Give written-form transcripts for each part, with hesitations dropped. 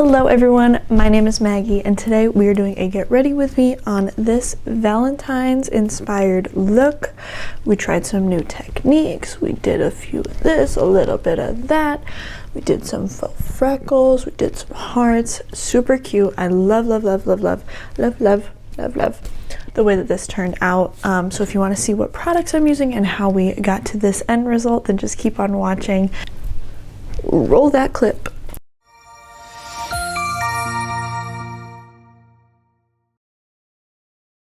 Hello everyone, my name is Maggie and today we are doing a get ready with me on this Valentine's inspired look. We tried some new techniques, we did a few of this, a little bit of that. We did some faux freckles, we did some hearts, super cute. I love the way that this turned out. So if you want to see what products I'm using and how we got to this end result, then just keep on watching. Roll that clip.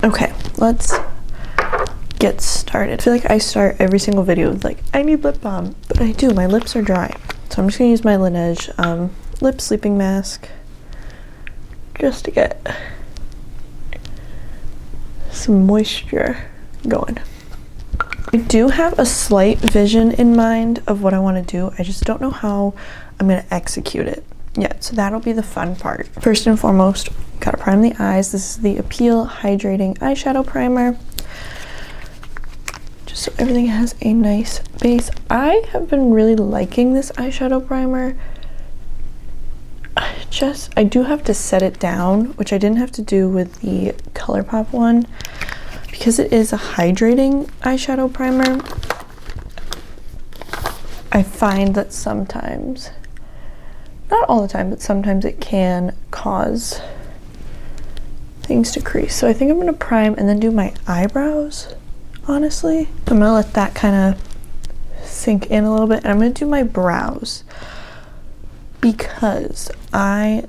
Okay, let's get started. I feel like I start every single video with like, I need lip balm, but I do, my lips are dry. So I'm just gonna use my Lanige lip sleeping mask just to get some moisture going. I do have a slight vision in mind of what I want to do. I just don't know how I'm gonna execute it yet, so that'll be the fun part. First and foremost, gotta prime the eyes. This is the Appeal Hydrating Eyeshadow Primer, just so everything has a nice base. I have been really liking this eyeshadow primer. I do have to set it down, which I didn't have to do with the Colourpop one, because it is a hydrating eyeshadow primer. I find that sometimes, not all the time, but sometimes it can cause things to crease. So I think I'm gonna prime and then do my eyebrows, honestly. I'm gonna let that kind of sink in a little bit, and I'm gonna do my brows because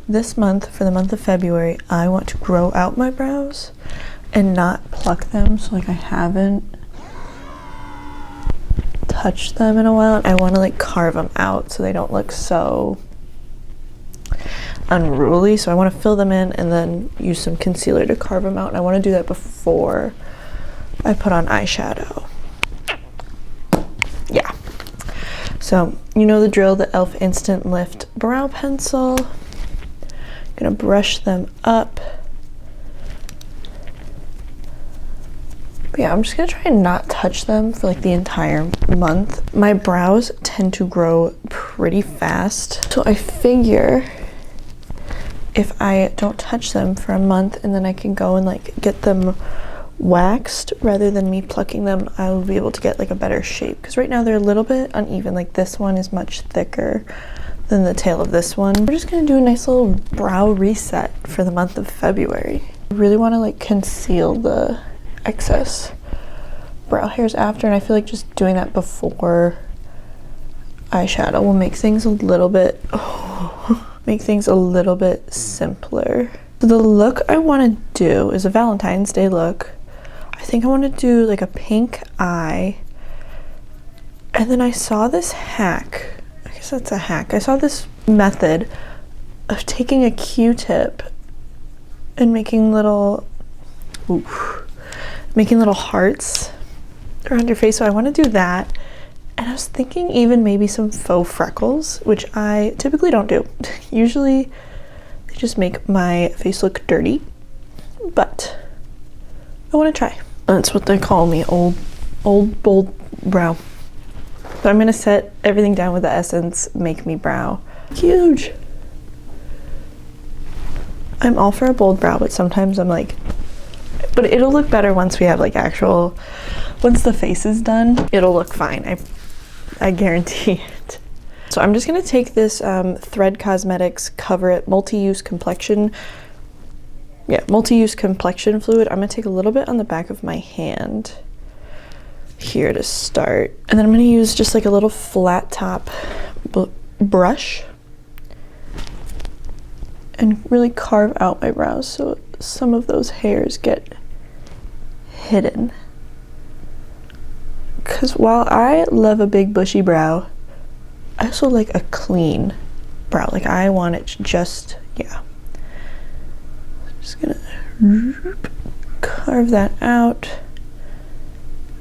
this month, for the month of February, I want to grow out my brows and not pluck them. So like I haven't touched them in a while. I want to like carve them out so they don't look so unruly. So I want to fill them in and then use some concealer to carve them out, and I want to do that before I put on eyeshadow. Yeah, so you know the drill, the e.l.f. Instant Lift brow pencil. I'm gonna brush them up. But yeah, I'm just gonna try and not touch them for like the entire month. My brows tend to grow pretty fast, so I figure if I don't touch them for a month and then I can go and like get them waxed rather than me plucking them, I will be able to get like a better shape, because right now they're a little bit uneven. Like this one is much thicker than the tail of this one. We're just gonna do a nice little brow reset for the month of February. I really want to like conceal the excess brow hairs after, and I feel like just doing that before eyeshadow will make things a little bit simpler. So the look I want to do is a Valentine's Day look. I think I want to do like a pink eye, and then I saw this hack. I guess that's a hack. I saw this method of taking a Q-tip and making little hearts around your face. So I want to do that. And I was thinking even maybe some faux freckles, which I typically don't do. Usually they just make my face look dirty, but I want to try. That's what they call me, old bold brow. But I'm gonna set everything down with the Essence Make Me Brow. Huge. I'm all for a bold brow, but sometimes I'm like, but it'll look better once we have like once the face is done, it'll look fine. I guarantee it. So I'm just gonna take this Thread Cosmetics Cover It multi-use complexion fluid. I'm gonna take a little bit on the back of my hand here to start, and then I'm gonna use just like a little flat top brush and really carve out my brows so some of those hairs get hidden. Because while I love a big bushy brow, I also like a clean brow. Like I want it just, yeah. I'm just gonna carve that out,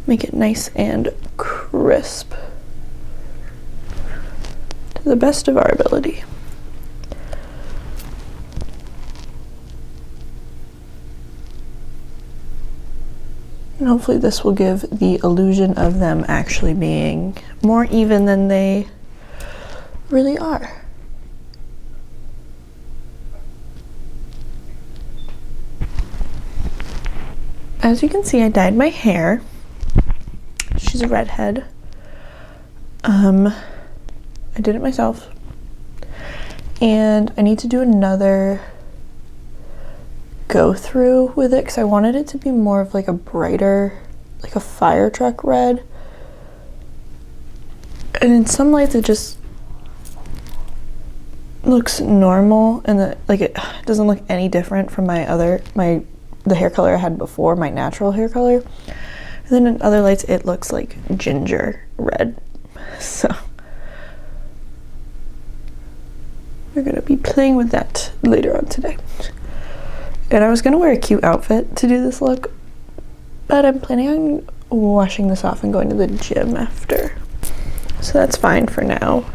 make it nice and crisp to the best of our ability. And hopefully this will give the illusion of them actually being more even than they really are. as you can see, I dyed my hair. She's a redhead. I did it myself. And I need to do another go through with it because I wanted it to be more of like a brighter, like a fire truck red. And in some lights it just looks normal, and it doesn't look any different from the hair color I had before, my natural hair color. And then in other lights it looks like ginger red. So we're gonna be playing with that later on today. And I was gonna wear a cute outfit to do this look, but I'm planning on washing this off and going to the gym after. So that's fine for now.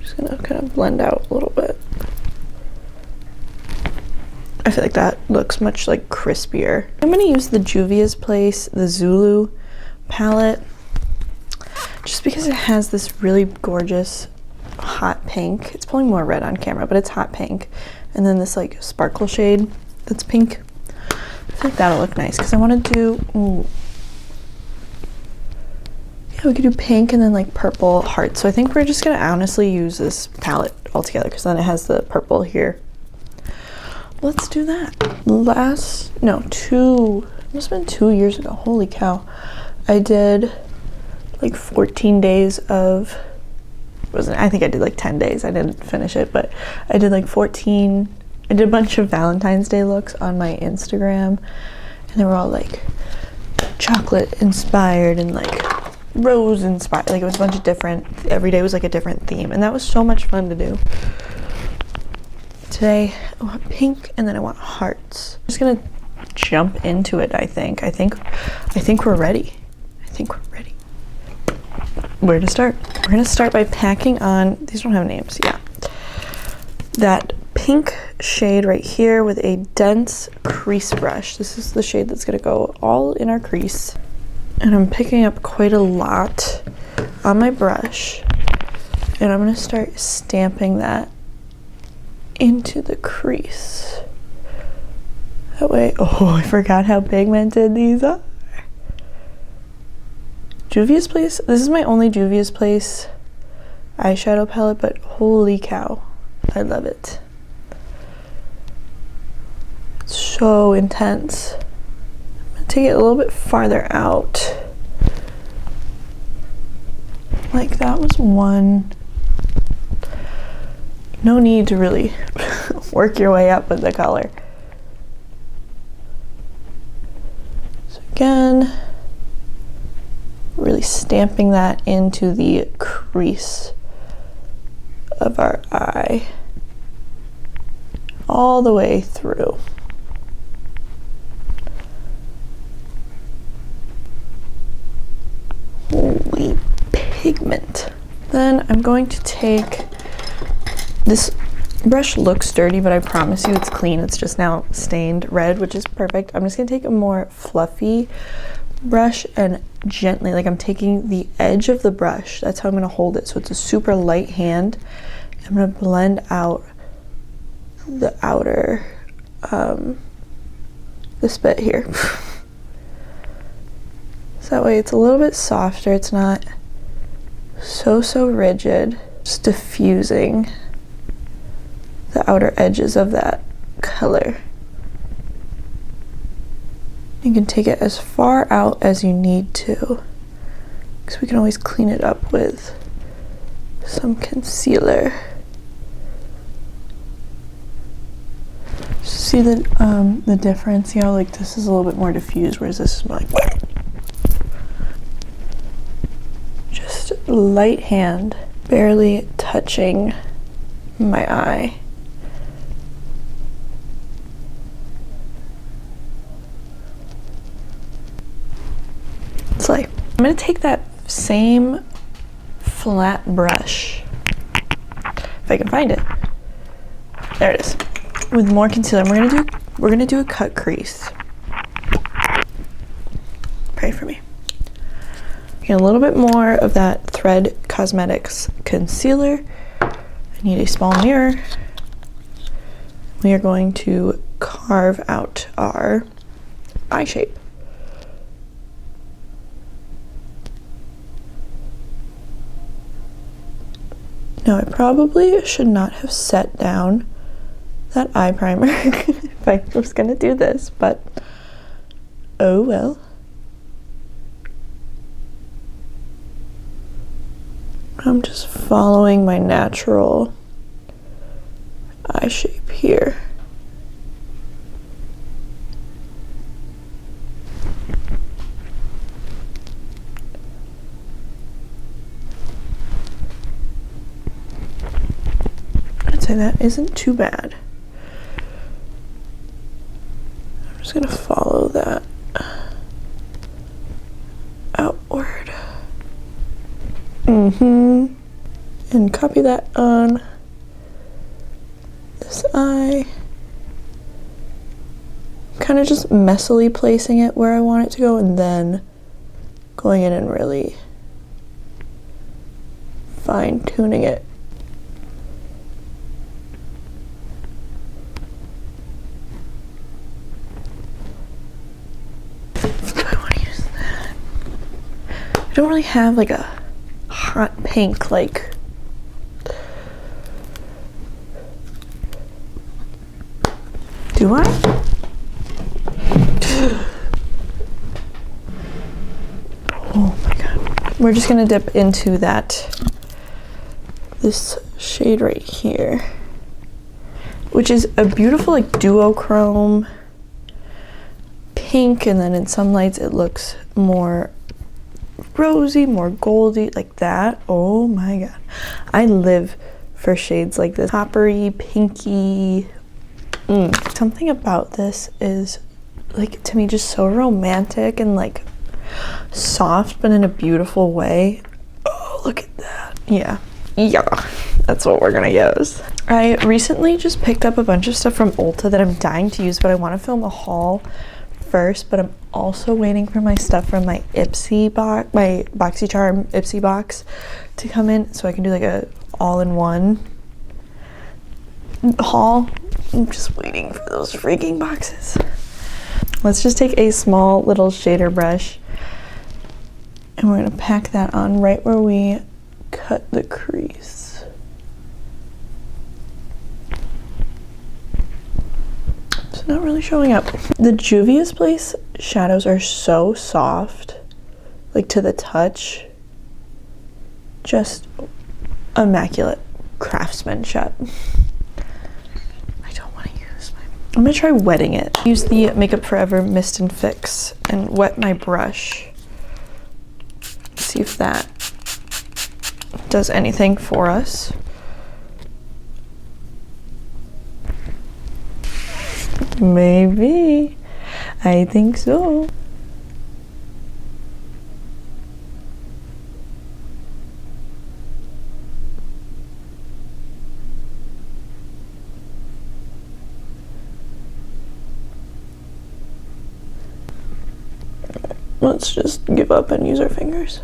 Just gonna kind of blend out a little bit. I feel like that looks much like crispier. I'm gonna use the Juvia's Place, the Zulu Palette, just because it has this really gorgeous hot pink. It's pulling more red on camera, but it's hot pink. And then this like sparkle shade that's pink. I feel like that'll look nice because I want to do, yeah, we could do pink and then like purple hearts. So I think we're just gonna honestly use this palette all together because then it has the purple here. Let's do that. It must have been 2 years ago. Holy cow. I did like 14 days of, I think I did like 10 days. I didn't finish it, but I did like 14. I did a bunch of Valentine's Day looks on my Instagram, and they were all like chocolate inspired and like rose inspired. Like it was a bunch of different, every day was like a different theme, and that was so much fun to do. Today I want pink and then I want hearts. I'm just gonna jump into it. I think we're ready. Where to start? We're gonna start by packing on, these don't have names, yeah. That pink shade right here with a dense crease brush. This is the shade that's gonna go all in our crease. And I'm picking up quite a lot on my brush. And I'm gonna start stamping that into the crease. That way, oh, I forgot how pigmented these are. Juvia's Place, this is my only Juvia's Place eyeshadow palette, but holy cow, I love it. It's so intense. I'm gonna take it a little bit farther out. Like that was one. No need to really work your way up with the color. So again, really stamping that into the crease of our eye all the way through. Holy pigment. Then I'm going to take, this brush looks dirty, but I promise you it's clean. It's just now stained red, which is perfect. I'm just gonna take a more fluffy brush and gently, like I'm taking the edge of the brush, that's how I'm gonna hold it, so it's a super light hand. I'm gonna blend out the outer, this bit here. So that way it's a little bit softer, it's not so rigid. Just diffusing the outer edges of that color. You can take it as far out as you need to, because we can always clean it up with some concealer. See the difference? You know, like this is a little bit more diffused, whereas this is more like just light hand, barely touching my eye. It's like, I'm gonna take that same flat brush, if I can find it. There it is. With more concealer, we're gonna do a cut crease. Pray for me. Get a little bit more of that Thread Cosmetics concealer. I need a small mirror. We are going to carve out our eye shape. Now, I probably should not have set down that eye primer if I was gonna do this, but oh well. I'm just following my natural eye shape here. I'd say that isn't too bad. I'm just gonna follow that outward. And copy that on this eye. Kind of just messily placing it where I want it to go and then going in and really fine tuning it. Do I want to use that? I don't really have like a hot pink like do I? Oh my god. We're just gonna dip into this shade right here, which is a beautiful like duochrome pink, and then in some lights it looks more rosy, more goldy, like that. Oh my god. I live for shades like this. Coppery, pinky. Something about this is like, to me, just so romantic and like soft, but in a beautiful way. Oh, look at that. Yeah, that's what we're gonna use. I recently just picked up a bunch of stuff from Ulta that I'm dying to use, but I want to film a haul first. But I'm also waiting for my stuff from my Ipsy box, my BoxyCharm Ipsy box, to come in so I can do like a all-in-one haul. I'm just waiting for those freaking boxes. Let's just take a small little shader brush and we're gonna pack that on right where we cut the crease. It's not really showing up. The Juvia's Place shadows are so soft, like to the touch. Just immaculate craftsmanship. I'm gonna try wetting it. Use the Makeup Forever Mist and Fix and wet my brush. See if that does anything for us. Maybe. I think so. Let's just give up and use our fingers.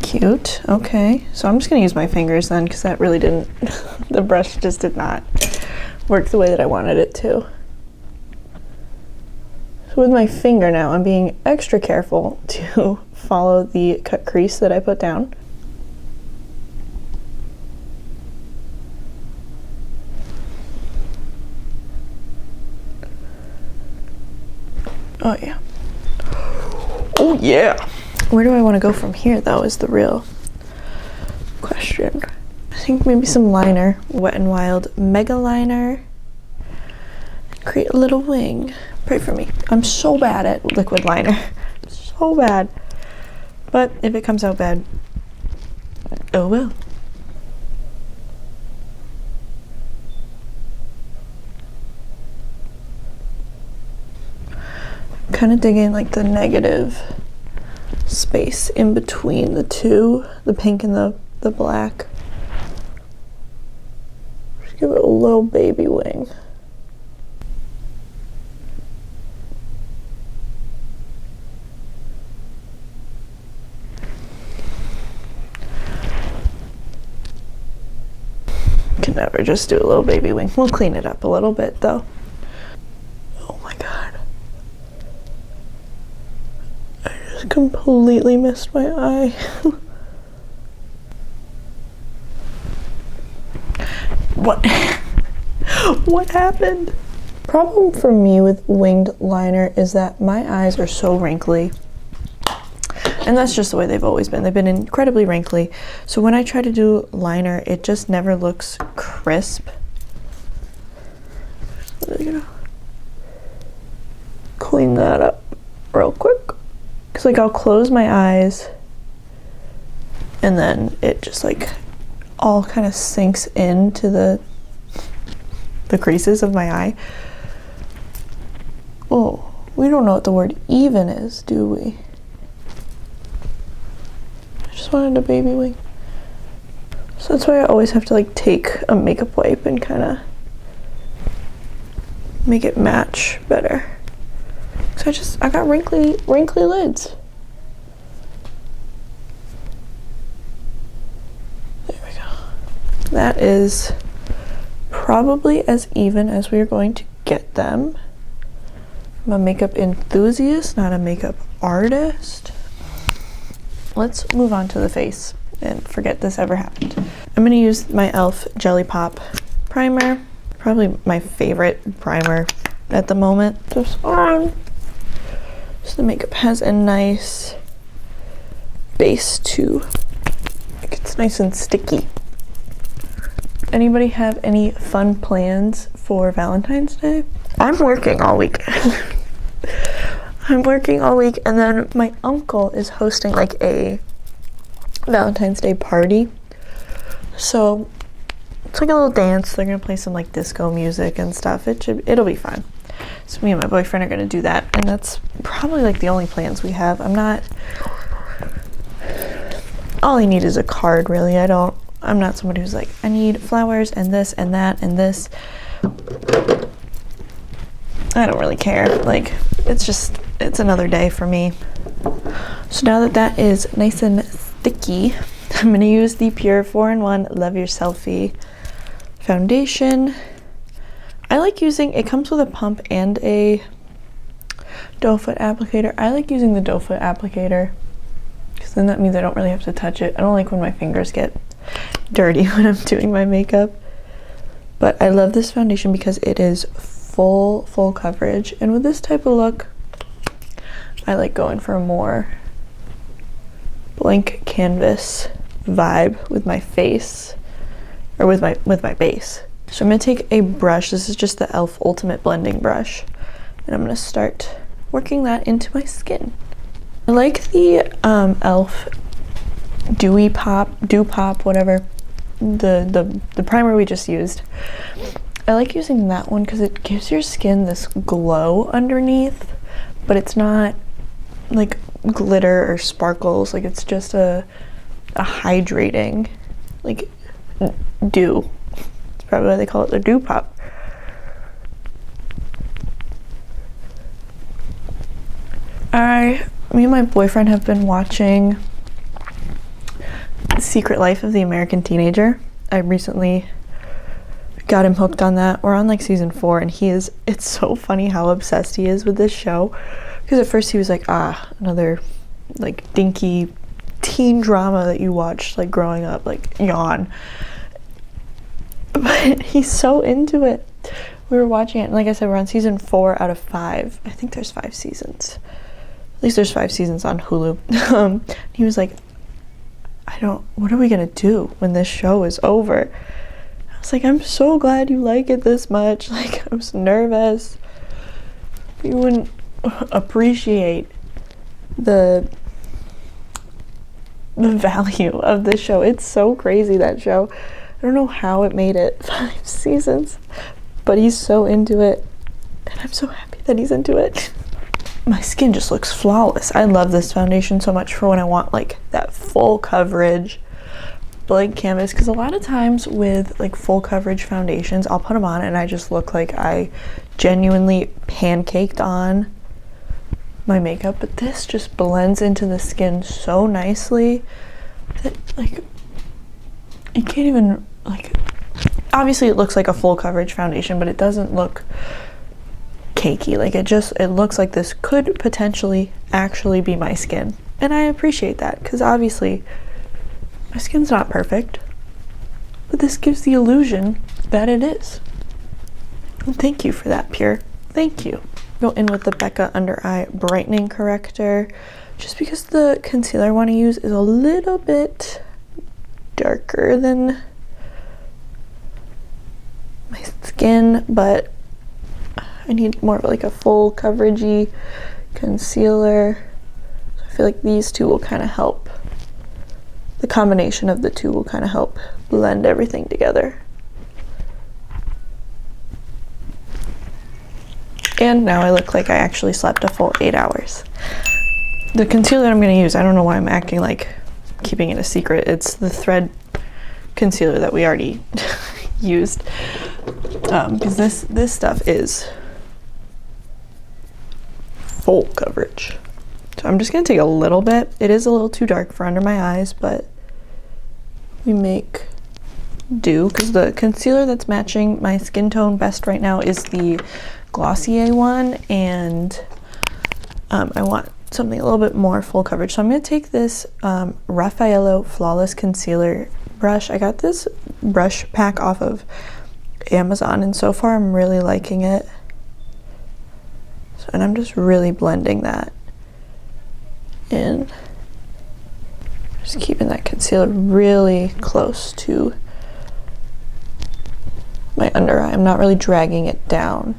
Cute. Okay, so I'm just gonna use my fingers then, because that really didn't, the brush just did not work the way that I wanted it to. So with my finger now, I'm being extra careful to follow the cut crease that I put down. Oh yeah. Oh yeah. Where do I want to go from here though is the real question. I think maybe some liner. Wet n Wild Mega Liner. Create a little wing. Pray for me. I'm so bad at liquid liner. So bad. But if it comes out bad, oh well. Kind of digging like the negative space in between the two, the pink and the black. Just give it a little baby wing. never just do a little baby wing. We'll clean it up a little bit though. Oh my god. I just completely missed my eye. What? What happened? Problem for me with winged liner is that my eyes are so wrinkly. And that's just the way they've always been. They've been incredibly wrinkly. So when I try to do liner, it just never looks crisp. I'm gonna clean that up real quick. Because like I'll close my eyes and then it just like all kind of sinks into the creases of my eye. Oh, we don't know what the word even is, do we? I just wanted a baby wing. So that's why I always have to like take a makeup wipe and kind of make it match better. So I got wrinkly lids. There we go. That is probably as even as we are going to get them. I'm a makeup enthusiast, not a makeup artist. Let's move on to the face and forget this ever happened. I'm gonna use my e.l.f. Jelly Pop primer. Probably my favorite primer at the moment. Just on. So the makeup has a nice base too. It's nice and sticky. Anybody have any fun plans for Valentine's Day? I'm working all week. I'm working all week, and then my uncle is hosting like a Valentine's Day party. So it's like a little dance. They're gonna play some like disco music and stuff. It'll be fun. So me and my boyfriend are gonna do that, and that's probably like the only plans we have. All I need is a card, really. I'm not somebody who's like, I need flowers and this and that and this. I don't really care. Like, it's another day for me. So now that is nice and sticky, I'm gonna use the Pure 4-in-1 Love Your Selfie foundation. I like using, it comes with a pump and a doe foot applicator. I like using the doe foot applicator because then that means I don't really have to touch it. I don't like when my fingers get dirty when I'm doing my makeup. But I love this foundation because it is full coverage, and with this type of look I like going for a more blank canvas vibe with my face, or with my base. So I'm gonna take a brush. This is just the e.l.f. Ultimate Blending Brush, and I'm gonna start working that into my skin. I like the e.l.f. Dew Pop, whatever, the primer we just used. I like using that one because it gives your skin this glow underneath, but it's not like glitter or sparkles. Like, it's just a hydrating, like, dew. That's probably why they call it the Dew Pop. Me and my boyfriend have been watching Secret Life of the American Teenager. I recently got him hooked on that. We're on like season 4, and it's so funny how obsessed he is with this show. Because at first he was like, another like dinky teen drama that you watched like growing up, like yawn. But he's so into it. We were watching it, and like I said, we're on season 4 out of 5. I think there's 5 seasons. At least there's 5 seasons on Hulu. He was like, what are we gonna do when this show is over? I was like, I'm so glad you like it this much. Like, I was nervous. You wouldn't appreciate the value of this show. It's so crazy, that show. I don't know how it made it 5 seasons, but he's so into it, and I'm so happy that he's into it. My skin just looks flawless. I love this foundation so much for when I want like that full coverage blank canvas, because a lot of times with like full coverage foundations, I'll put them on and I just look like I genuinely pancaked on my makeup, but this just blends into the skin so nicely that like you can't even like, obviously it looks like a full coverage foundation, but it doesn't look cakey. Like it looks like this could potentially actually be my skin. And I appreciate that, because obviously my skin's not perfect, but this gives the illusion that it is. And thank you for that, Pure. Thank you. Go in with the Becca Under Eye Brightening Corrector, just because the concealer I want to use is a little bit darker than my skin, but I need more of like a full coveragey concealer. So I feel like these two will kind of help. The combination of the two will kind of help blend everything together. And now I look like I actually slept a full 8 hours. The concealer that I'm going to use, I don't know why I'm acting like keeping it a secret. It's the Thread concealer that we already used. Because this stuff is full coverage. So I'm just going to take a little bit. It is a little too dark for under my eyes, but we make do, because the concealer that's matching my skin tone best right now is the Glossier one, and I want something a little bit more full coverage. So I'm going to take this Raffaello Flawless Concealer brush. I got this brush pack off of Amazon, and so far I'm really liking it. So, and I'm just really blending that in. Just keeping that concealer really close to my under eye. I'm not really dragging it down.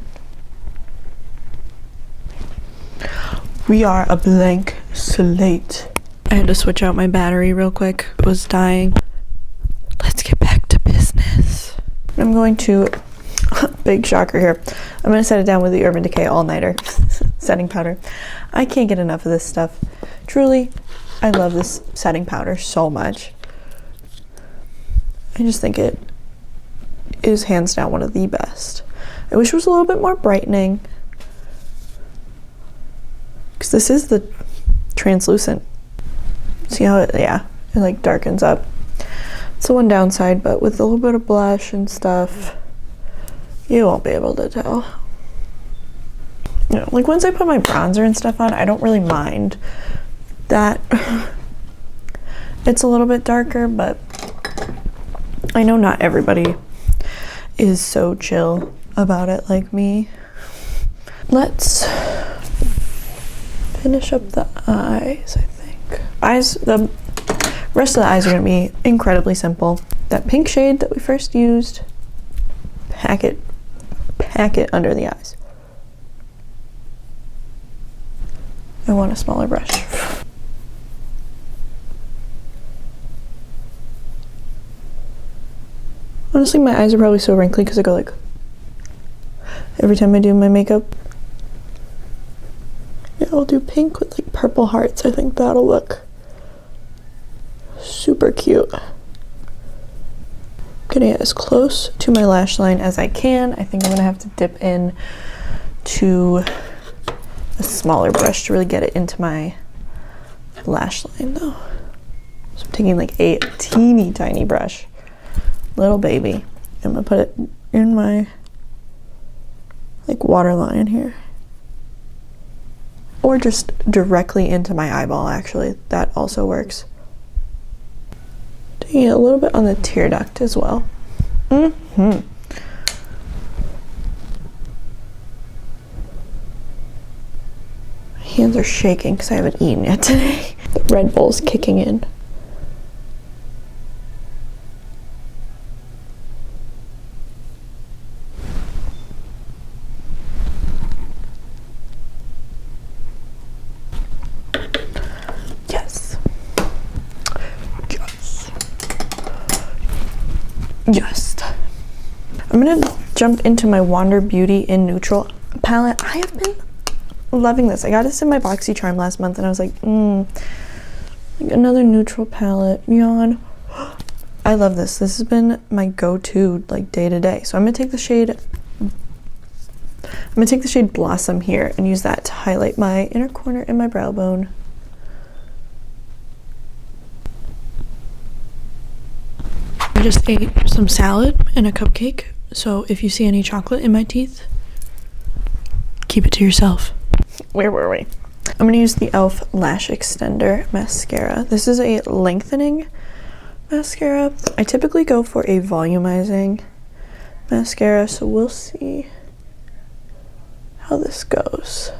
We are a blank slate. I had to switch out my battery real quick. It was dying. Let's get back to business. I'm going to, big shocker here, I'm going to set it down with the Urban Decay All-Nighter setting powder. I can't get enough of this stuff. Truly, I love this setting powder so much. I just think it is hands down one of the best. I wish it was a little bit more brightening, because this is the translucent. See how it, yeah, it like darkens up. It's the one downside, but with a little bit of blush and stuff, you won't be able to tell. You know, like once I put my bronzer and stuff on, I don't really mind that it's a little bit darker, but I know not everybody is so chill about it like me. Let's finish up the eyes, I think. Eyes, the rest of the eyes are going to be incredibly simple. That pink shade that we first used, pack it under the eyes. I want a smaller brush. Honestly, my eyes are probably so wrinkly because I go like, every time I do my makeup. Yeah, I'll do pink with like purple hearts. I think that'll look super cute. Getting it as close to my lash line as I can. I think I'm gonna have to dip in to a smaller brush to really get it into my lash line though. So I'm taking like a teeny tiny brush, little baby. I'm gonna put it in my like waterline here. Or just directly into my eyeball, actually. That also works. Taking it a little bit on the tear duct as well. My hands are shaking because I haven't eaten yet today. The Red Bull's kicking in. Yes. I'm gonna jump into my Wander Beauty in Neutral palette. I have been loving this. I got this in my BoxyCharm last month and I was like, like another neutral palette. Yawn. I love this. This has been my go-to like day to day. So I'm gonna take the shade Blossom here and use that to highlight my inner corner and my brow bone. I just ate some salad and a cupcake, so if you see any chocolate in my teeth, keep it to yourself. Where were we? I'm gonna use the e.l.f. Lash Extender Mascara. This is a lengthening mascara. I typically go for a volumizing mascara, so we'll see how this goes.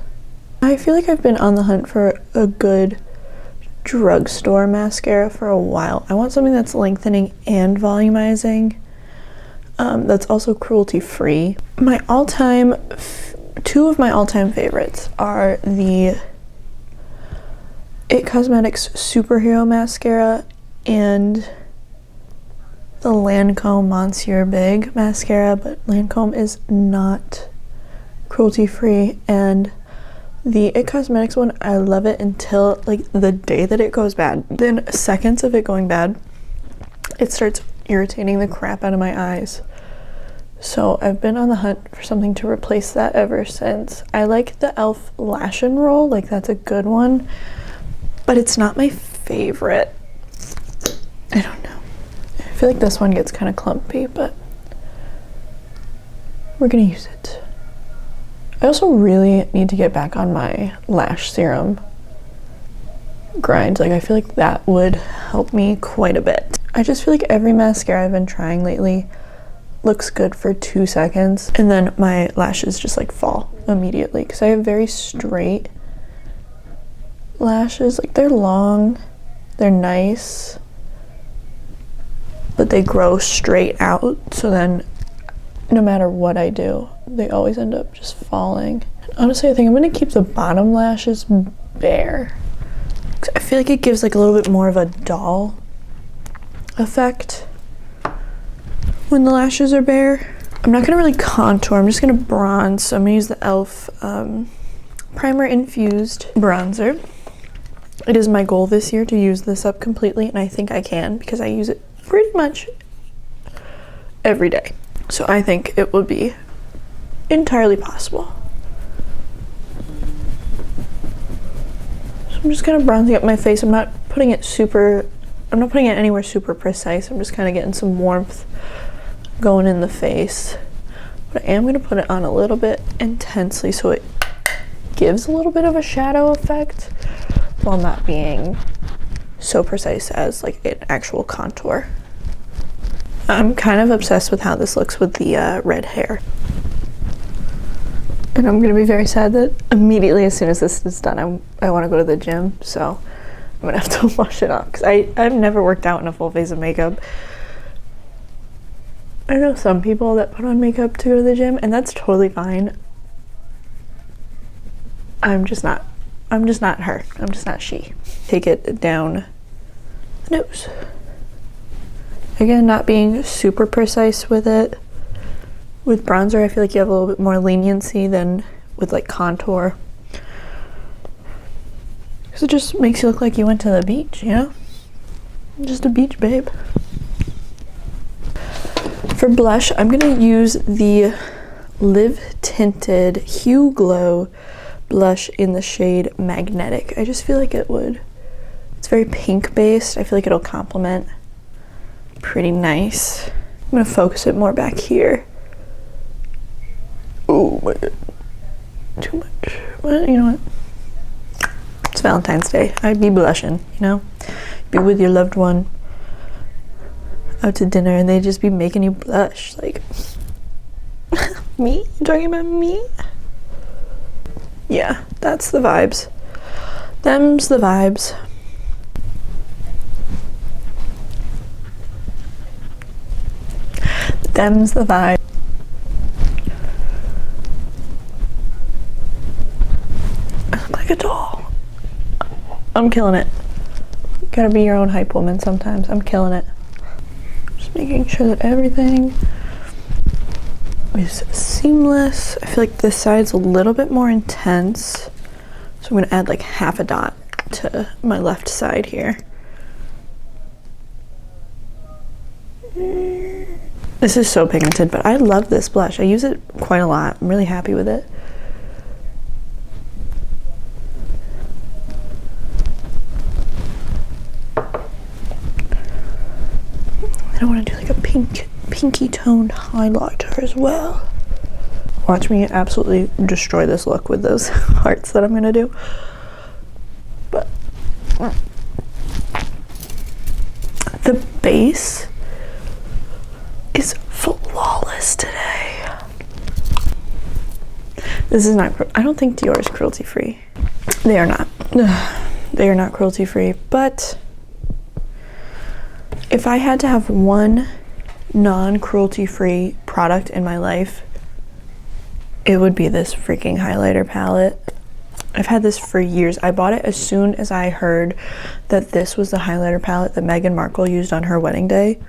I feel like I've been on the hunt for a good drugstore mascara for a while. I want something that's lengthening and volumizing, that's also cruelty free. My all-time two of my all-time favorites are the IT Cosmetics Superhero Mascara and the Lancome Monsieur Big Mascara, but Lancome is not cruelty free, and the IT Cosmetics one, I love it until like the day that it goes bad. Then seconds of it going bad, it starts irritating the crap out of my eyes. So I've been on the hunt for something to replace that ever since. I like the e.l.f. Lash and Roll, like that's a good one, but it's not my favorite. I don't know. I feel like this one gets kind of clumpy, but we're gonna use it. I also really need to get back on my lash serum grind. Like I feel like that would help me quite a bit. I just feel like every mascara I've been trying lately looks good for 2 seconds and then my lashes just like fall immediately because I have very straight lashes. Like they're long, they're nice, but they grow straight out, so then no matter what I do, they always end up just falling. Honestly, I think I'm gonna keep the bottom lashes bare. I feel like it gives like a little bit more of a doll effect when the lashes are bare. I'm not gonna really contour, I'm just gonna bronze. So I'm gonna use the e.l.f. Primer Infused Bronzer. It is my goal this year to use this up completely, and I think I can because I use it pretty much every day. So I think it would be entirely possible. So I'm just kind of bronzing up my face. I'm not putting it anywhere super precise. I'm just kind of getting some warmth going in the face. But I am going to put it on a little bit intensely so it gives a little bit of a shadow effect while not being so precise as like an actual contour. I'm kind of obsessed with how this looks with the red hair. And I'm gonna be very sad that immediately as soon as this is done, I wanna go to the gym, so I'm gonna have to wash it off because I've never worked out in a full face of makeup. I know some people that put on makeup to go to the gym, and that's totally fine. I'm just not her. I'm just not she. Take it down the nose. Again, not being super precise with it. With bronzer, I feel like you have a little bit more leniency than with like contour. Because it just makes you look like you went to the beach, you know? Just a beach babe. For blush, I'm gonna use the Live Tinted Hue Glow blush in the shade Magnetic. I just feel like it's very pink based. I feel like it'll complement pretty nice. I'm gonna focus it more back here. Oh my god, too much. Well, you know what? It's Valentine's Day. I'd be blushing, you know? Be with your loved one out to dinner and they'd just be making you blush. Like, me? You talking about me? Yeah, that's the vibes. Them's the vibes. Them's the vibe. I look like a doll. I'm killing it. You gotta be your own hype woman sometimes. I'm killing it. Just making sure that everything is seamless. I feel like this side's a little bit more intense, so I'm gonna add like half a dot to my left side here. This is so pigmented, but I love this blush. I use it quite a lot. I'm really happy with it. I don't want to do like a pinky toned highlighter as well. Watch me absolutely destroy this look with those hearts that I'm gonna do. But the base is flawless today. This is not, I don't think Dior is cruelty free. They are not. They are not cruelty free, but if I had to have one non-cruelty free product in my life, it would be this freaking highlighter palette. I've had this for years. I bought it as soon as I heard that this was the highlighter palette that Meghan Markle used on her wedding day,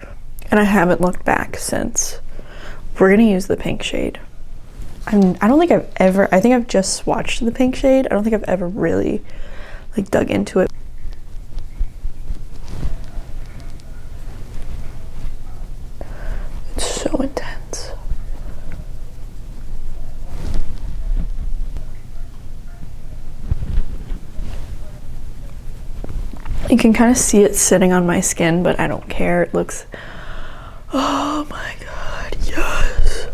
and I haven't looked back since. We're gonna use the pink shade. I don't think I've ever, I think I've just swatched the pink shade. I don't think I've ever really like dug into it. It's so intense. You can kind of see it sitting on my skin, but I don't care. It looks, oh my god, yes.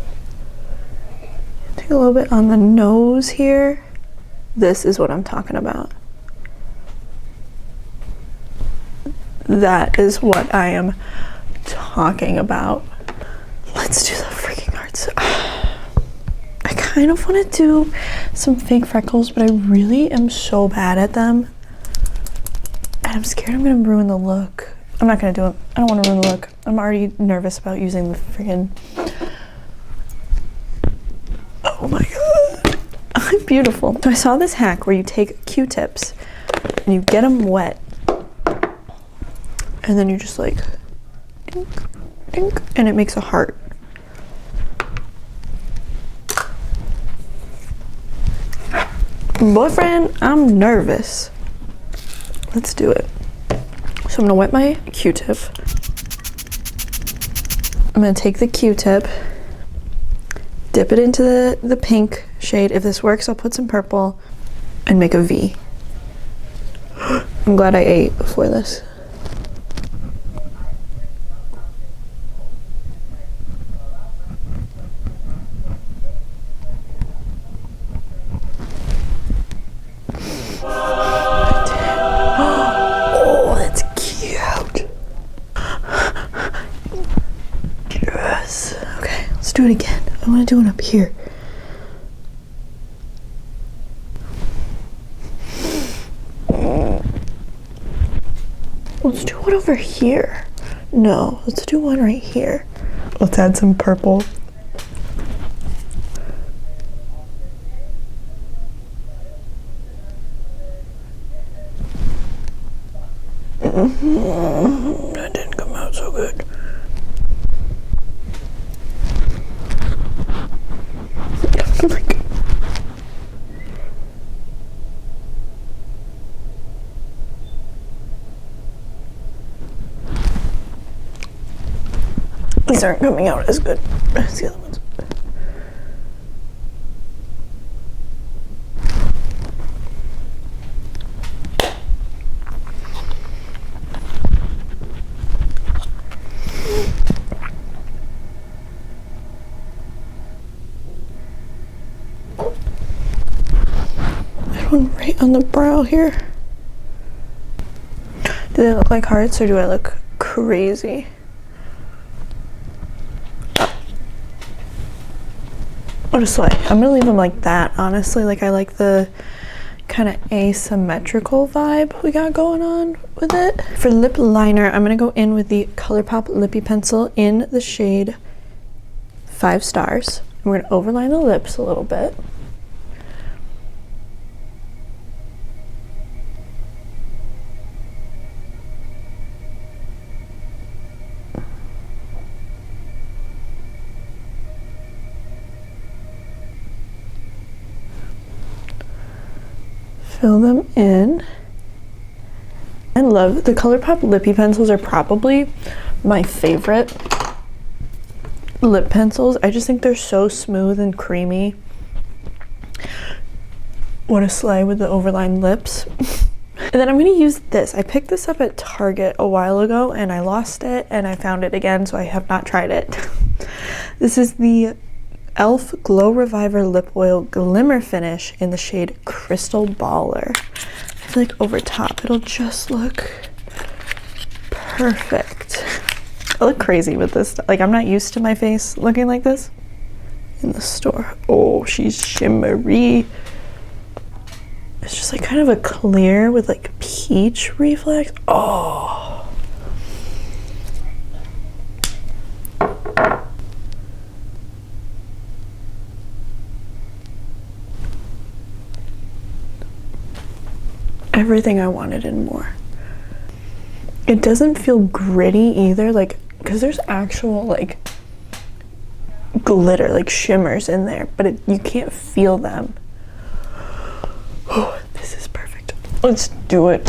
Take a little bit on the nose here. This is what I'm talking about. That is what I am talking about. Let's do the freaking hearts. I kind of want to do some fake freckles, but I really am so bad at them. And I'm scared I'm gonna ruin the look. I'm not gonna do it. I don't want to ruin the look. I'm already nervous about using the freaking... Oh my god. I'm beautiful. So I saw this hack where you take Q-tips and you get them wet. And then you just like, dink, dink, and it makes a heart. Boyfriend, I'm nervous. Let's do it. So I'm gonna wet my Q-tip. I'm gonna take the Q-tip, dip it into the pink shade. If this works, I'll put some purple and make a V. I'm glad I ate before this. Do it again. I want to do it up here. Let's do one over here. No, let's do one right here. Let's add some purple. That didn't come out so good. These aren't coming out as good as the other ones. Add one right on the brow here. Do they look like hearts or do I look crazy? What a slay. I'm gonna leave them like that, honestly. Like, I like the kind of asymmetrical vibe we got going on with it. For lip liner, I'm gonna go in with the Colourpop Lippie Pencil in the shade 5 Stars. And we're gonna overline the lips a little bit. Fill them in. I love the Colourpop Lippie pencils. Are probably my favorite lip pencils. I just think they're so smooth and creamy. What a slay with the overlined lips. And then I'm gonna use this. I picked this up at Target a while ago and I lost it and I found it again, so I have not tried it. This is the e.l.f. Glow Reviver Lip Oil Glimmer Finish in the shade Crystal Baller. I feel like over top it'll just look perfect. I look crazy with this. Like, I'm not used to my face looking like this in the store. Oh, she's shimmery. It's just like kind of a clear with like peach reflex. Oh. Everything I wanted and more. It doesn't feel gritty either, like, because there's actual like glitter, like shimmers in there, but you can't feel them. Oh, this is perfect. Let's do it.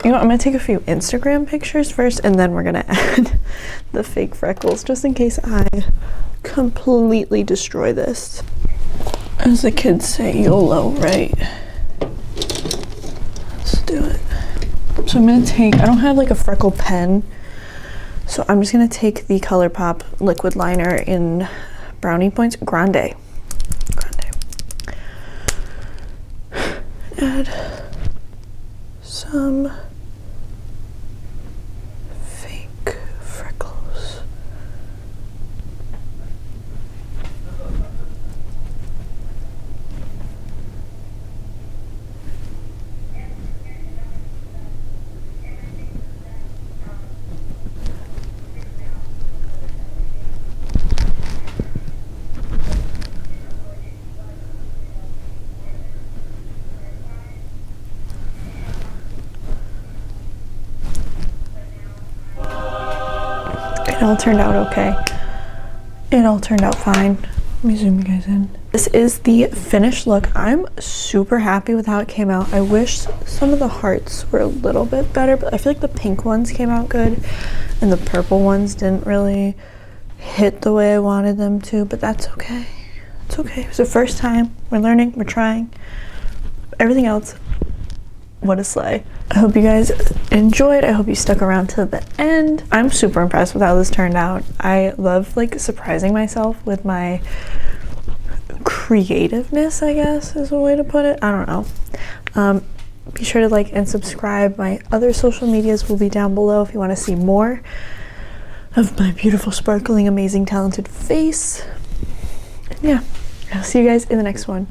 You know, I'm gonna take a few Instagram pictures first and then we're gonna add the fake freckles just in case I completely destroy this. As the kids say, YOLO, right? Let's do it. So I'm gonna take, I don't have like a freckle pen, so I'm just gonna take the Colourpop liquid liner in Brownie Points Grande. Add some fake freckles. It all turned out okay. It all turned out fine. Let me zoom you guys in. This is the finished look. I'm super happy with how it came out. I wish some of the hearts were a little bit better, but I feel like the pink ones came out good and the purple ones didn't really hit the way I wanted them to, but that's okay. It's okay. It's the first time. We're learning, we're trying. Everything else, what a slay. I hope you guys enjoyed. I hope you stuck around to the end. I'm super impressed with how this turned out. I love like surprising myself with my creativeness, I guess is a way to put it. I don't know. Be sure to like and subscribe. My other social medias will be down below if you want to see more of my beautiful, sparkling, amazing, talented face. And yeah, I'll see you guys in the next one.